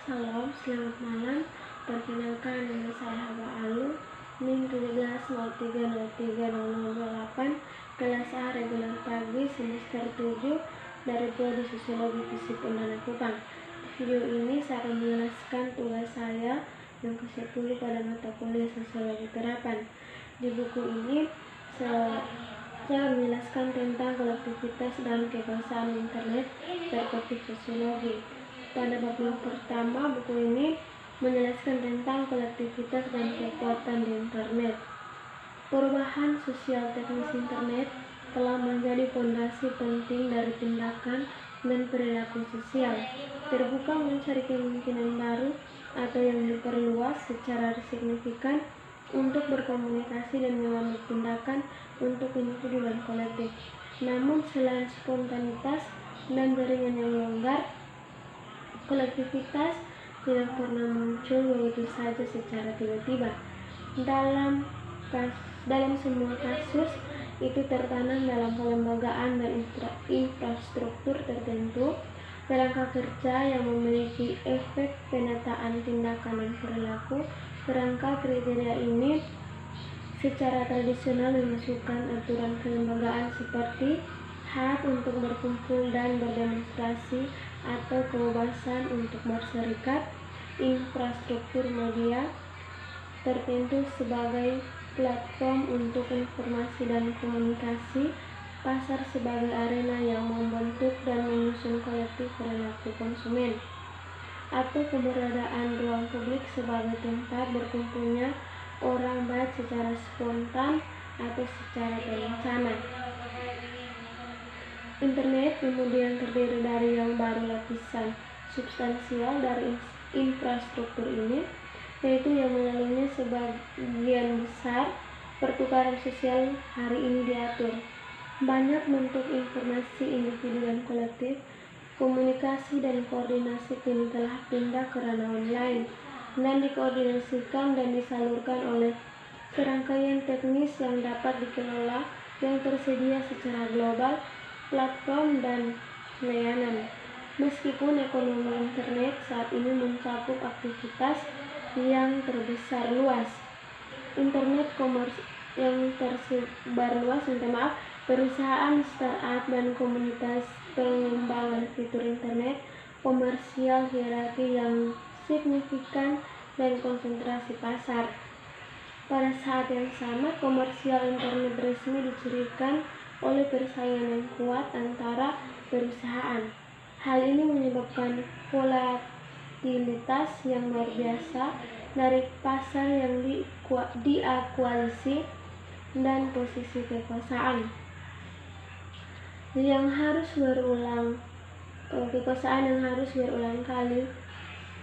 Salam, selamat malam. Perkenalkan, nama saya Hawa Alu, NIM 1703030028, kelas A reguler pagi semester 7 dari Prodi Sosiologi Fisip Undana Kupang. Di video ini saya akan menjelaskan tugas saya yang ke-10 pada mata kuliah Sosiologi Terapan. Di buku ini saya menjelaskan tentang kolektivitas dan kekuasaan internet perspektif sosiologi. Pada bab yang pertama, buku ini menjelaskan tentang kolektivitas dan kekuatan di internet. Perubahan sosial teknis internet telah menjadi fondasi penting dari tindakan dan perilaku sosial. Terbuka mencari kemungkinan baru atau yang diperluas secara signifikan untuk berkomunikasi dan mengambil tindakan untuk individu dan kolektif. Namun selain spontanitas dan jaringan yang longgar, kolektivitas tidak pernah muncul begitu saja secara tiba-tiba. Dalam semua kasus, itu tertanam dalam kelembagaan dan infrastruktur tertentu, kerangka kerja yang memiliki efek penataan tindakan dan perilaku. Kerangka kriteria ini secara tradisional memasukkan aturan kelembagaan seperti hak untuk berkumpul dan berdemonstrasi atau kebebasan untuk berserikat, infrastruktur media tertentu sebagai platform untuk informasi dan komunikasi, pasar sebagai arena yang membentuk dan menyusun kolektif perilaku konsumen, atau keberadaan ruang publik sebagai tempat berkumpulnya orang baik secara spontan atau secara terencana. Internet kemudian terdiri dari yang baru lapisan substansial dari infrastruktur ini, yaitu yang melaluinya sebagian besar pertukaran sosial hari ini diatur. Banyak bentuk informasi individu dan kolektif, komunikasi dan koordinasi kini telah pindah ke ranah online dan dikoordinasikan dan disalurkan oleh serangkaian teknis yang dapat dikelola yang tersedia secara global, platform dan layanan. Meskipun ekonomi internet saat ini mencakup aktivitas yang tersebar luas, perusahaan startup dan komunitas pengembangan fitur internet komersial, hierarki yang signifikan dan konsentrasi pasar. Pada saat yang sama, komersial internet resmi dicirikan oleh persaingan yang kuat antara perusahaan. Hal ini menyebabkan volatilitas yang luar biasa dari pasar yang diakuisisi dan posisi kekuasaan yang harus berulang kali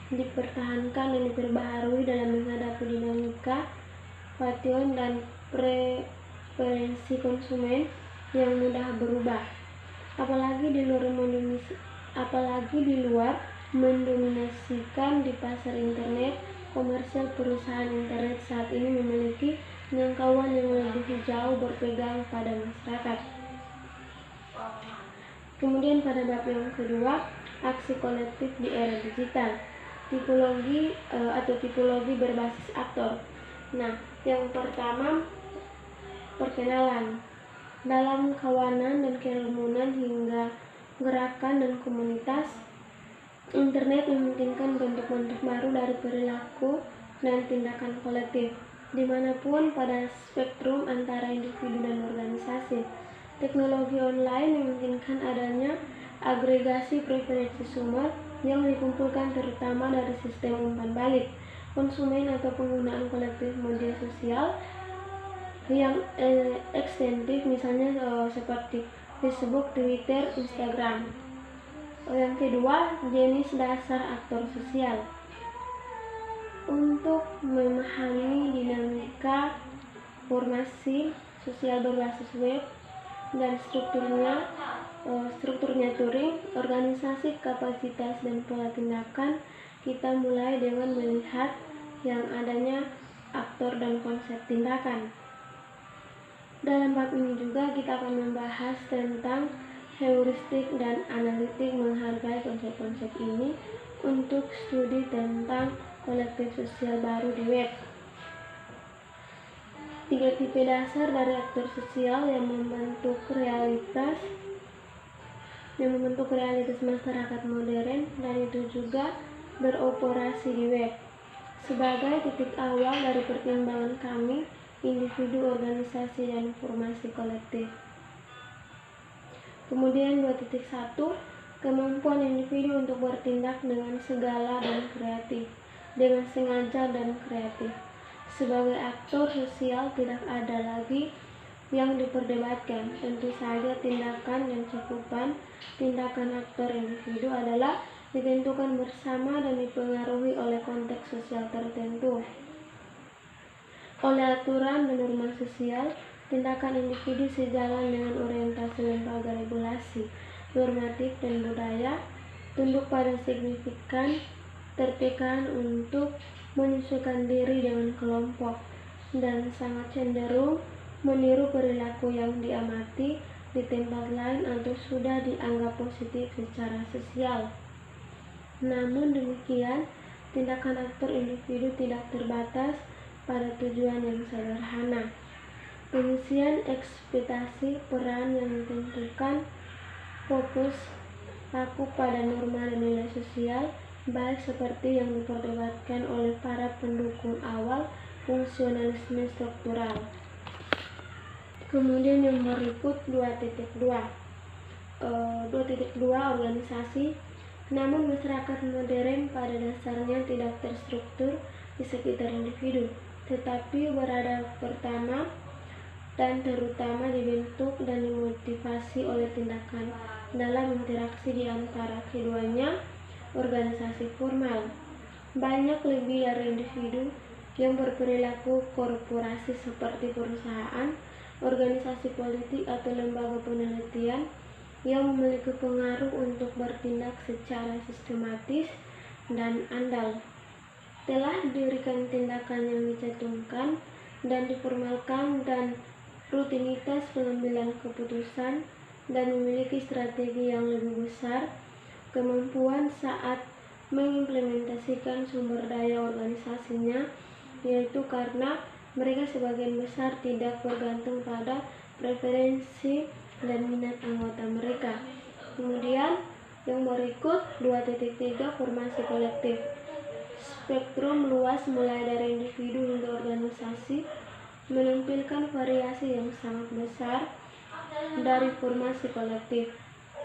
dipertahankan dan diperbaharui dalam menghadapi dinamika fluktuan dan preferensi konsumen yang mudah berubah. Apalagi di luar mendominasikan di pasar internet komersial, perusahaan internet saat ini memiliki jangkauan yang lebih jauh berpegang pada masyarakat. Kemudian pada bab yang kedua, aksi kolektif di era digital, tipologi berbasis aktor. Nah, yang pertama, perkenalan. Dalam kawanan dan kerumunan hingga gerakan dan komunitas, internet memungkinkan bentuk-bentuk baru dari perilaku dan tindakan kolektif dimanapun pada spektrum antara individu dan organisasi. Teknologi online memungkinkan adanya agregasi preferensi sumber yang dikumpulkan terutama dari sistem umpan balik konsumen atau penggunaan kolektif media sosial yang ekstensif, misalnya seperti Facebook, Twitter, Instagram. Yang kedua, jenis dasar aktor sosial. Untuk memahami dinamika formasi sosial berbasis web dan strukturnya Turing, organisasi, kapasitas, dan pola tindakan, kita mulai dengan melihat yang adanya aktor dan konsep tindakan. Dalam bab ini juga kita akan membahas tentang heuristik dan analitik, menghargai konsep-konsep ini untuk studi tentang kolektif sosial baru di web. 3 tipe dasar dari aktor sosial yang membentuk realitas masyarakat modern, dan itu juga beroperasi di web. Sebagai titik awal dari pertimbangan kami, individu, organisasi, dan formasi kolektif. Kemudian 2.1, kemampuan individu untuk bertindak dengan segala dan kreatif, dengan sengaja dan kreatif. Sebagai aktor sosial tidak ada lagi yang diperdebatkan. Tentu saja tindakan dan cakupan tindakan aktor individu adalah ditentukan bersama dan dipengaruhi oleh konteks sosial tertentu. Oleh aturan dan norma sosial, tindakan individu sejalan dengan orientasi lembaga regulasi, normatif, dan budaya, tunduk pada signifikan, tertekan untuk menyesuaikan diri dengan kelompok, dan sangat cenderung meniru perilaku yang diamati di tempat lain atau sudah dianggap positif secara sosial. Namun demikian, tindakan aktor individu tidak terbatas pada tujuan yang sederhana. Pengisian ekspektasi peran yang ditentukan fokus aku pada norma dan nilai sosial, baik seperti yang diperdebatkan oleh para pendukung awal fungsionalisme struktural. Kemudian yang berikut 2.2 organisasi. Namun masyarakat modern pada dasarnya tidak terstruktur di sekitar individu, tetapi berada pertama dan terutama dibentuk dan dimotivasi oleh tindakan dalam interaksi di antara keduanya. Organisasi formal banyak lebih dari individu yang berperilaku korporasi seperti perusahaan, organisasi politik, atau lembaga penelitian yang memiliki pengaruh untuk bertindak secara sistematis dan andal. Telah didirikan tindakan yang dicantumkan dan diformalkan dan rutinitas pengambilan keputusan, dan memiliki strategi yang lebih besar, kemampuan saat mengimplementasikan sumber daya organisasinya, yaitu karena mereka sebagian besar tidak bergantung pada preferensi dan minat anggota mereka. Kemudian yang berikut 2.3 formasi kolektif. Spektrum luas mulai dari individu hingga organisasi menampilkan variasi yang sangat besar dari formasi kolektif.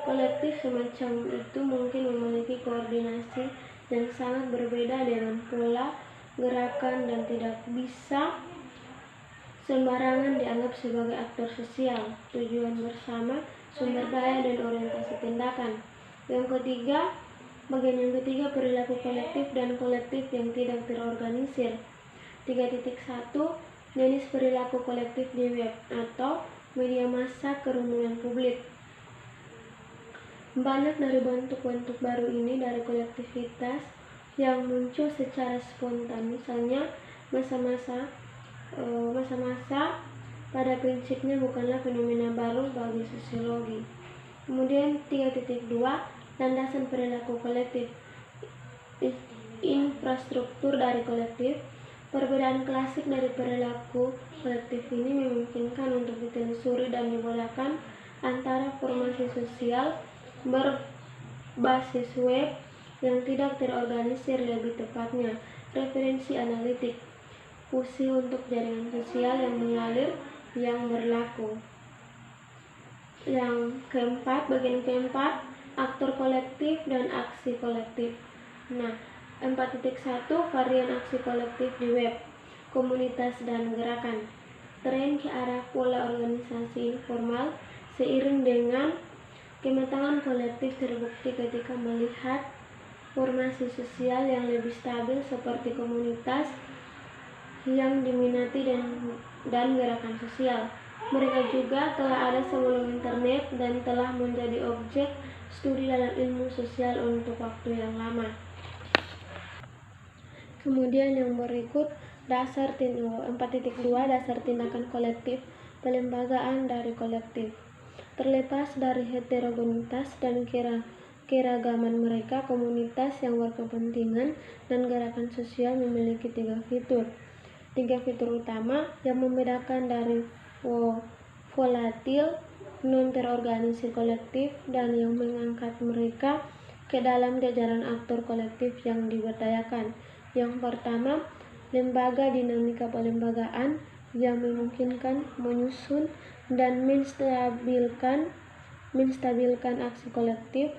Kolektif semacam itu mungkin memiliki koordinasi yang sangat berbeda dengan pola gerakan dan tidak bisa sembarangan dianggap sebagai aktor sosial, tujuan bersama, sumber daya, dan orientasi tindakan. Bagian yang ketiga, perilaku kolektif dan kolektif yang tidak terorganisir. 3.1, jenis perilaku kolektif di web atau media massa kerumunan publik. Banyak dari bentuk-bentuk baru ini dari kolektivitas yang muncul secara spontan, misalnya masa-masa pada prinsipnya bukanlah fenomena baru bagi sosiologi. Kemudian 3.2, landasan perilaku kolektif, infrastruktur dari kolektif. Perbedaan klasik dari perilaku kolektif ini memungkinkan untuk ditelusuri dan dibedakan antara formasi sosial berbasis web yang tidak terorganisir, lebih tepatnya referensi analitik, fungsi untuk jaringan sosial yang mengalir yang berlaku. Bagian keempat, aktor kolektif dan aksi kolektif. 4.1, varian aksi kolektif di web, komunitas dan gerakan. Tren ke arah pola organisasi informal seiring dengan kematangan kolektif terbukti ketika melihat formasi sosial yang lebih stabil seperti komunitas yang diminati dan gerakan sosial. Mereka juga telah ada sebelum internet dan telah menjadi objek studi dalam ilmu sosial untuk waktu yang lama. Kemudian yang berikut 4.2 dasar tindakan kolektif, pelembagaan dari kolektif. Terlepas dari heterogenitas dan keragaman mereka, komunitas yang berkepentingan, dan gerakan sosial memiliki 3 fitur. 3 fitur utama yang membedakan dari volatil, non-terorganisir kolektif, dan yang mengangkat mereka ke dalam jajaran aktor kolektif yang diberdayakan. Yang pertama, lembaga dinamika pelembagaan yang memungkinkan menyusun dan menstabilkan aksi kolektif,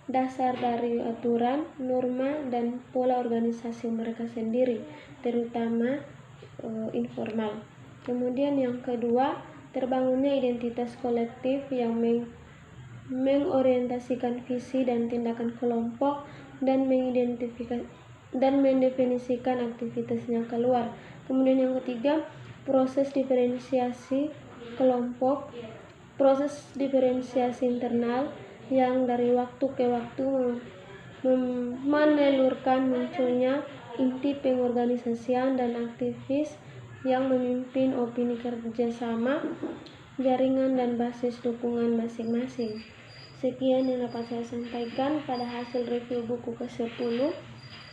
dasar dari aturan, norma, dan pola organisasi mereka sendiri, terutama informal. Kemudian yang kedua, terbangunnya identitas kolektif yang mengorientasikan visi dan tindakan kelompok dan mendefinisikan aktivitasnya keluar. Kemudian yang ketiga, proses diferensiasi kelompok, proses diferensiasi internal yang dari waktu ke waktu menelurkan munculnya inti pengorganisasian dan aktivis yang memimpin opini kerjasama, jaringan, dan basis dukungan masing-masing. Sekian yang dapat saya sampaikan pada hasil review buku ke-10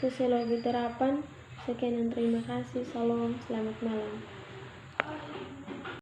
Sosiologi Terapan. Sekian dan terima kasih. Salam, selamat malam.